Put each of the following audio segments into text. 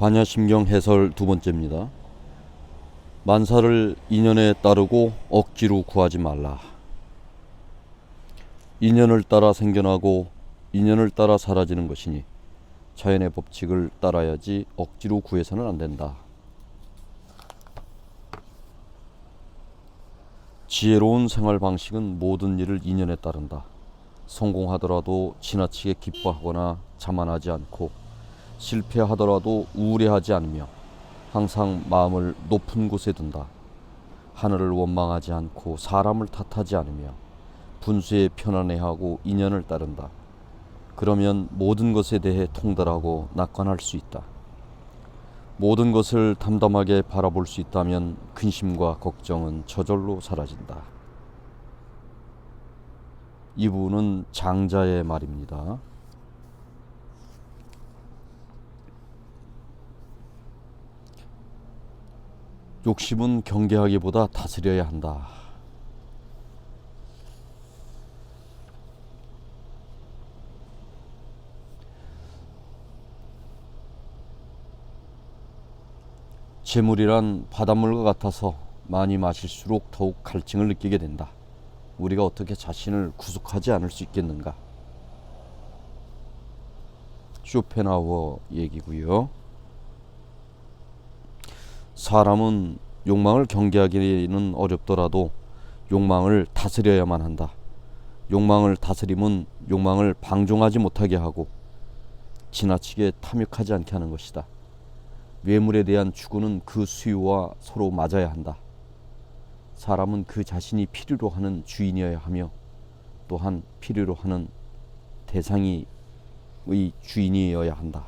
관야심경 해설 두 번째입니다. 만사를 인연에 따르고 억지로 구하지 말라. 인연을 따라 생겨나고 인연을 따라 사라지는 것이니 자연의 법칙을 따라야지 억지로 구해서는 안 된다. 지혜로운 생활 방식은 모든 일을 인연에 따른다. 성공하더라도 지나치게 기뻐하거나 자만하지 않고 실패하더라도 우울해하지 않으며 항상 마음을 높은 곳에 둔다. 하늘을 원망하지 않고 사람을 탓하지 않으며 분수에 편안해하고 인연을 따른다. 그러면 모든 것에 대해 통달하고 낙관할 수 있다. 모든 것을 담담하게 바라볼 수 있다면 근심과 걱정은 저절로 사라진다. 이 부분은 장자의 말입니다. 욕심은 경계하기보다 다스려야 한다. 재물이란 바닷물과 같아서 많이 마실수록 더욱 갈증을 느끼게 된다. 우리가 어떻게 자신을 구속하지 않을 수 있겠는가? 쇼펜하우어 얘기고요. 사람은 욕망을 경계하기는 어렵더라도 욕망을 다스려야만 한다. 욕망을 다스림은 욕망을 방종하지 못하게 하고 지나치게 탐욕하지 않게 하는 것이다. 외물에 대한 추구는 그 수요와 서로 맞아야 한다. 사람은 그 자신이 필요로 하는 주인이어야 하며 또한 필요로 하는 대상의 주인이어야 한다.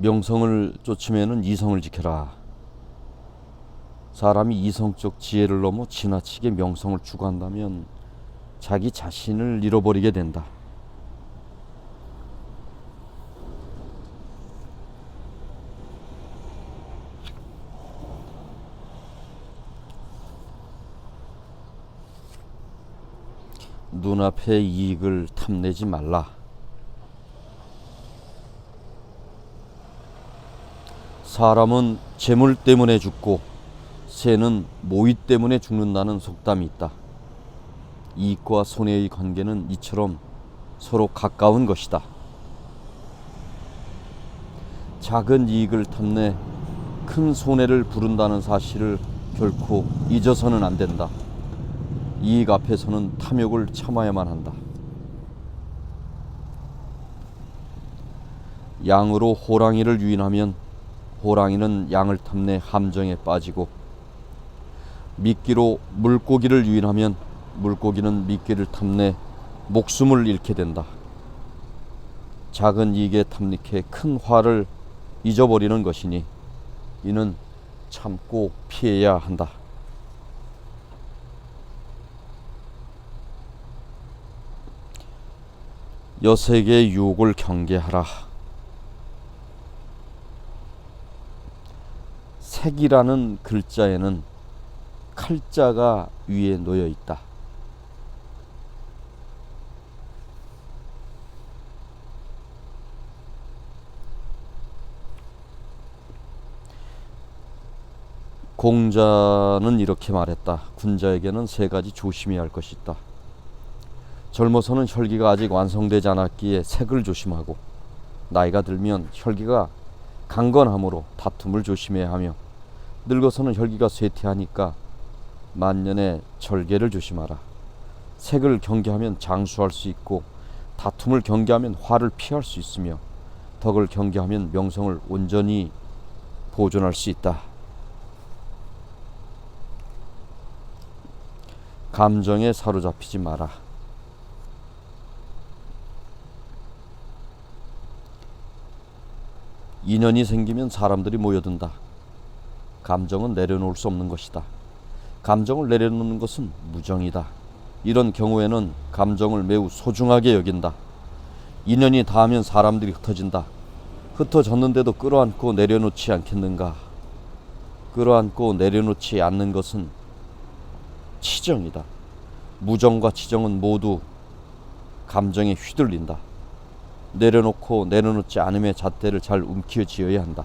명성을 쫓으면은 이성을 지켜라. 사람이 이성적 지혜를 넘어 지나치게 명성을 추구한다면 자기 자신을 잃어버리게 된다. 눈앞의 이익을 탐내지 말라. 사람은 재물 때문에 죽고 새는 모의 때문에 죽는다는 속담이 있다. 이익과 손해의 관계는 이처럼 서로 가까운 것이다. 작은 이익을 탐내 큰 손해를 부른다는 사실을 결코 잊어서는 안 된다. 이익 앞에서는 탐욕을 참아야만 한다. 양으로 호랑이를 유인하면 호랑이는 양을 탐내 함정에 빠지고 미끼로 물고기를 유인하면 물고기는 미끼를 탐내 목숨을 잃게 된다. 작은 이익에 탐닉해 큰 화를 잊어버리는 것이니 이는 참고 피해야 한다. 여색의 유혹을 경계하라. 색이라는 글자에는 칼자가 위에 놓여 있다. 공자는 이렇게 말했다. 군자에게는 세 가지 조심해야 할 것이 있다. 젊어서는 혈기가 아직 완성되지 않았기에 색을 조심하고 나이가 들면 혈기가 강건함으로 다툼을 조심해야 하며 늙어서는 혈기가 쇠퇴하니까 만년의 절개를 조심하라. 색을 경계하면 장수할 수 있고 다툼을 경계하면 화를 피할 수 있으며 덕을 경계하면 명성을 온전히 보존할 수 있다. 감정에 사로잡히지 마라. 인연이 생기면 사람들이 모여든다. 감정은 내려놓을 수 없는 것이다. 감정을 내려놓는 것은 무정이다. 이런 경우에는 감정을 매우 소중하게 여긴다. 인연이 닿으면 사람들이 흩어진다. 흩어졌는데도 끌어안고 내려놓지 않겠는가? 끌어안고 내려놓지 않는 것은 치정이다. 무정과 치정은 모두 감정에 휘둘린다. 내려놓고 내려놓지 않음의 잣대를 잘 움키어 지어야 한다.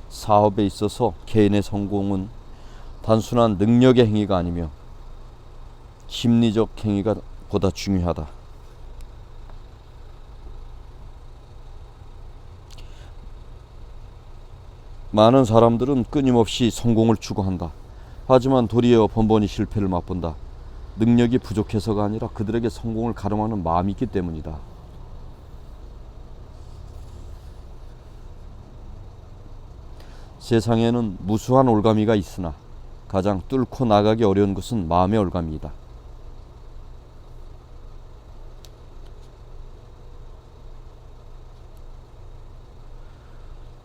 사업에 있어서 개인의 성공은 단순한 능력의 행위가 아니며 심리적 행위가 보다 중요하다. 많은 사람들은 끊임없이 성공을 추구한다. 하지만 도리어 번번이 실패를 맛본다. 능력이 부족해서가 아니라 그들에게 성공을 가름하는 마음이 있기 때문이다. 세상에는 무수한 올가미가 있으나 가장 뚫고 나가기 어려운 것은 마음의 올가미이다.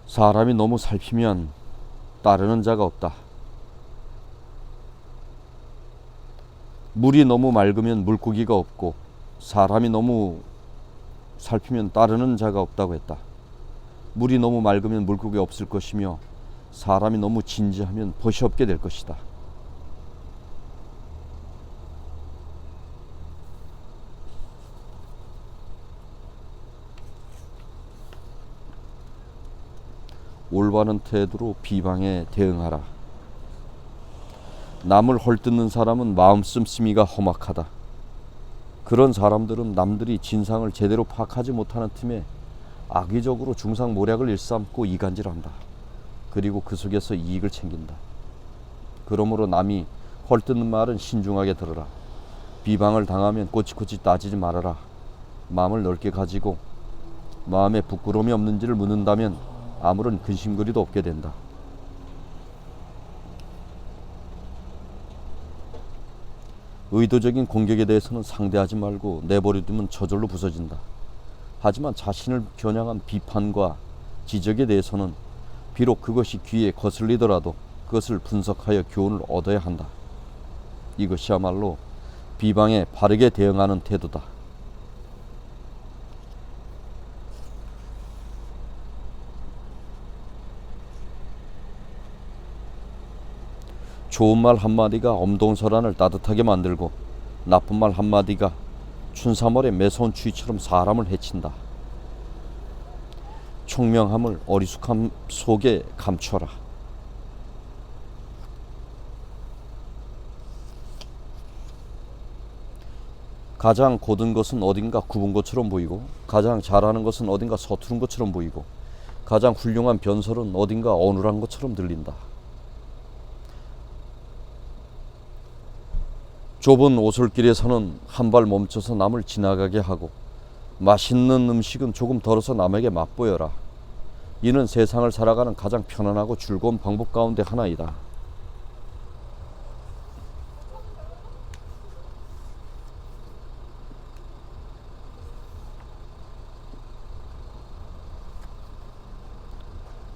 사람이 너무 살피면 따르는 자가 없다. 물이 너무 맑으면 물고기가 없고 사람이 너무 살피면 따르는 자가 없다고 했다. 물이 너무 맑으면 물고기가 없을 것이며 사람이 너무 진지하면 벗이 없게 될 것이다. 올바른 태도로 비방에 대응하라. 남을 헐뜯는 사람은 마음 씀씀이가 험악하다. 그런 사람들은 남들이 진상을 제대로 파악하지 못하는 틈에 악의적으로 중상모략을 일삼고 이간질한다. 그리고 그 속에서 이익을 챙긴다. 그러므로 남이 헐뜯는 말은 신중하게 들어라. 비방을 당하면 꼬치꼬치 따지지 말아라. 마음을 넓게 가지고 마음에 부끄러움이 없는지를 묻는다면 아무런 근심거리도 없게 된다. 의도적인 공격에 대해서는 상대하지 말고 내버려두면 저절로 부서진다. 하지만 자신을 겨냥한 비판과 지적에 대해서는 비록 그것이 귀에 거슬리더라도 그것을 분석하여 교훈을 얻어야 한다. 이것이야말로 비방에 바르게 대응하는 태도다. 좋은 말 한마디가 엄동설안을 따뜻하게 만들고 나쁜 말 한마디가 춘삼월의 매서운 추위처럼 사람을 해친다. 총명함을 어리숙함 속에 감춰라. 가장 고든 것은 어딘가 굽은 것처럼 보이고 가장 잘하는 것은 어딘가 서투른 것처럼 보이고 가장 훌륭한 변설은 어딘가 어눌한 것처럼 들린다. 좁은 오솔길에서는 한 발 멈춰서 남을 지나가게 하고 맛있는 음식은 조금 덜어서 남에게 맛보여라. 이는 세상을 살아가는 가장 편안하고 즐거운 방법 가운데 하나이다.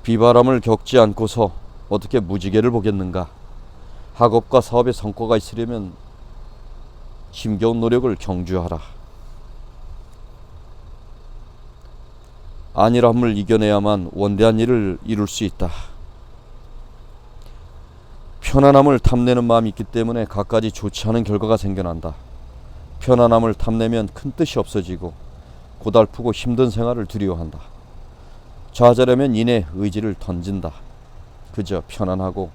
비바람을 겪지 않고서 어떻게 무지개를 보겠는가? 학업과 사업에 성과가 있으려면 힘겨운 노력을 경주하라. 안일함을 이겨내야만 원대한 일을 이룰 수 있다. 편안함을 탐내는 마음이 있기 때문에 갖가지 좋지 않은 결과가 생겨난다. 편안함을 탐내면 큰 뜻이 없어지고 고달프고 힘든 생활을 두려워한다. 좌절하면 이내 의지를 던진다. 그저 편안하고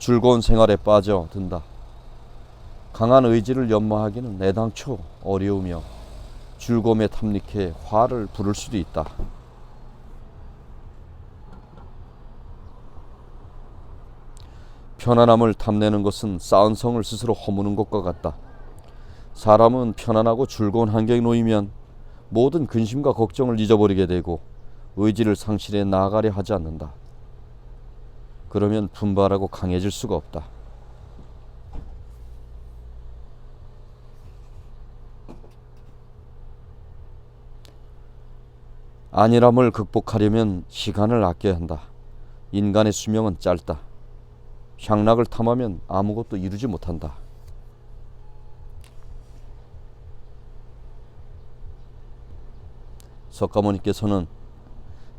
즐거운 생활에 빠져든다. 강한 의지를 연마하기는 애당초 어려우며 즐거움에 탐닉해 화를 부를 수도 있다. 편안함을 탐내는 것은 쌓은 성을 스스로 허무는 것과 같다. 사람은 편안하고 즐거운 환경에 놓이면 모든 근심과 걱정을 잊어버리게 되고 의지를 상실해 나아가려 하지 않는다. 그러면 분발하고 강해질 수가 없다. 안일함을 극복하려면 시간을 아껴야 한다. 인간의 수명은 짧다. 향락을 탐하면 아무것도 이루지 못한다. 석가모니께서는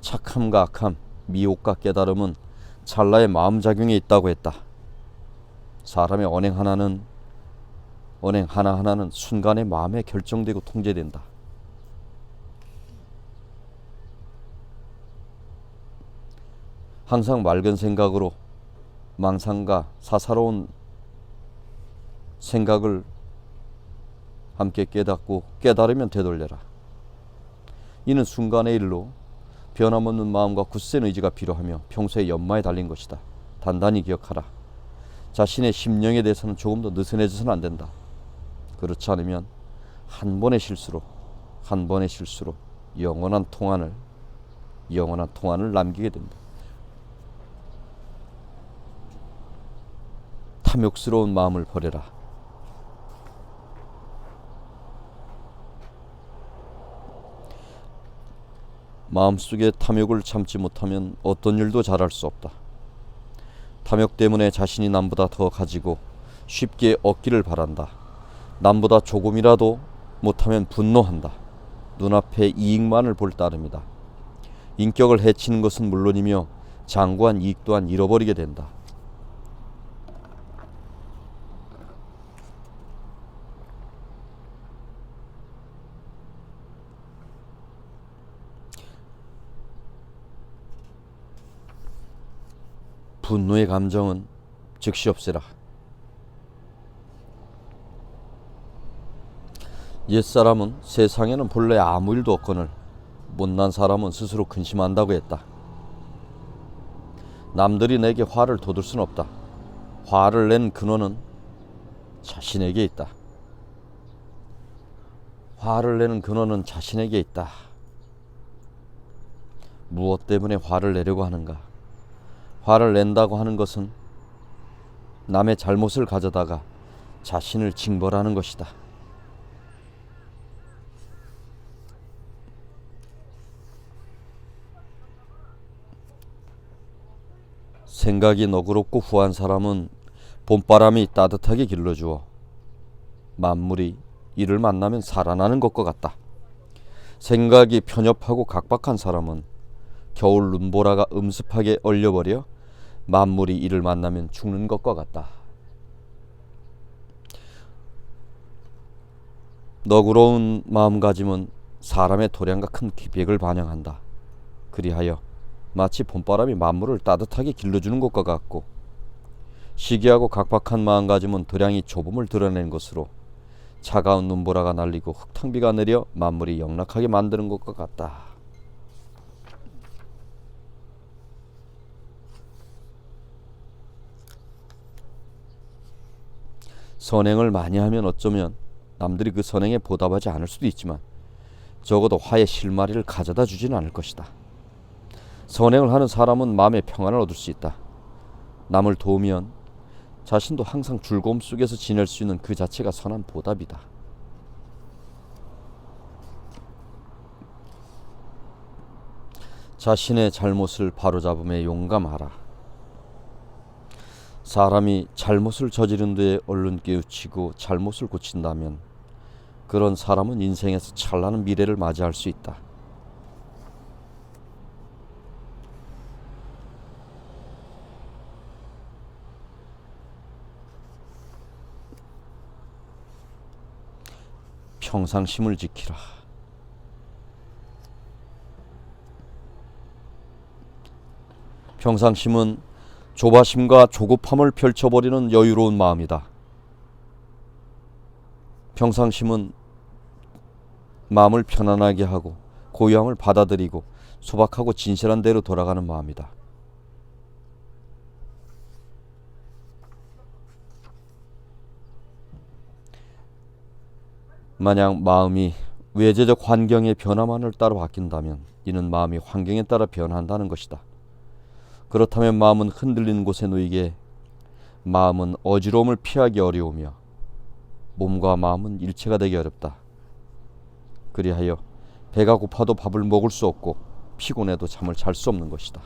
착함과 악함, 미혹과 깨달음은 찰나의 마음작용에 있다고 했다. 사람의 언행 하나하나는 순간의 마음에 결정되고 통제된다. 항상 맑은 생각으로 망상과 사사로운 생각을 함께 깨닫고 깨달으면 되돌려라. 이는 순간의 일로 변함없는 마음과 굳센 의지가 필요하며 평소에 연마에 달린 것이다. 단단히 기억하라. 자신의 심령에 대해서는 조금 더 느슨해져서는 안 된다. 그렇지 않으면 한 번의 실수로 영원한 통한을 남기게 된다. 탐욕스러운 마음을 버려라. 마음속에 탐욕을 참지 못하면 어떤 일도 잘할 수 없다. 탐욕 때문에 자신이 남보다 더 가지고 쉽게 얻기를 바란다. 남보다 조금이라도 못하면 분노한다. 눈앞에 이익만을 볼 따름이다. 인격을 해치는 것은 물론이며 장구한 이익 또한 잃어버리게 된다. 분노의 감정은 즉시 없애라. 옛사람은 세상에는 본래 아무 일도 없거늘 못난 사람은 스스로 근심한다고 했다. 남들이 내게 화를 돋을 수는 없다. 화를 낸 근원은 자신에게 있다. 화를 내는 근원은 자신에게 있다. 무엇 때문에 화를 내려고 하는가? 화를 낸다고 하는 것은 남의 잘못을 가져다가 자신을 징벌하는 것이다. 생각이 너그럽고 후한 사람은 봄바람이 따뜻하게 길러주어 만물이 이를 만나면 살아나는 것과 같다. 생각이 편협하고 각박한 사람은 겨울 눈보라가 음습하게 얼려버려 만물이 이를 만나면 죽는 것과 같다. 너그러운 마음가짐은 사람의 도량과 큰 기백을 반영한다. 그리하여 마치 봄바람이 만물을 따뜻하게 길러주는 것과 같고, 시기하고 각박한 마음가짐은 도량이 좁음을 드러내는 것으로 차가운 눈보라가 날리고 흙탕비가 내려 만물이 영락하게 만드는 것과 같다. 선행을 많이 하면 어쩌면 남들이 그 선행에 보답하지 않을 수도 있지만 적어도 화의 실마리를 가져다 주지는 않을 것이다. 선행을 하는 사람은 마음의 평안을 얻을 수 있다. 남을 도우면 자신도 항상 즐거움 속에서 지낼 수 있는 그 자체가 선한 보답이다. 자신의 잘못을 바로잡음에 용감하라. 사람이 잘못을 저지른 뒤에 얼른 깨우치고 잘못을 고친다면 그런 사람은 인생에서 찬란한 미래를 맞이할 수 있다. 평상심을 지키라. 평상심은 조바심과 조급함을 펼쳐버리는 여유로운 마음이다. 평상심은 마음을 편안하게 하고 고요함을 받아들이고 소박하고 진실한 대로 돌아가는 마음이다. 만약 마음이 외재적 환경의 변화만을 따라 바뀐다면 이는 마음이 환경에 따라 변한다는 것이다. 그렇다면 마음은 흔들리는 곳에 놓이게 마음은 어지러움을 피하기 어려우며 몸과 마음은 일체가 되기 어렵다. 그리하여 배가 고파도 밥을 먹을 수 없고 피곤해도 잠을 잘 수 없는 것이다.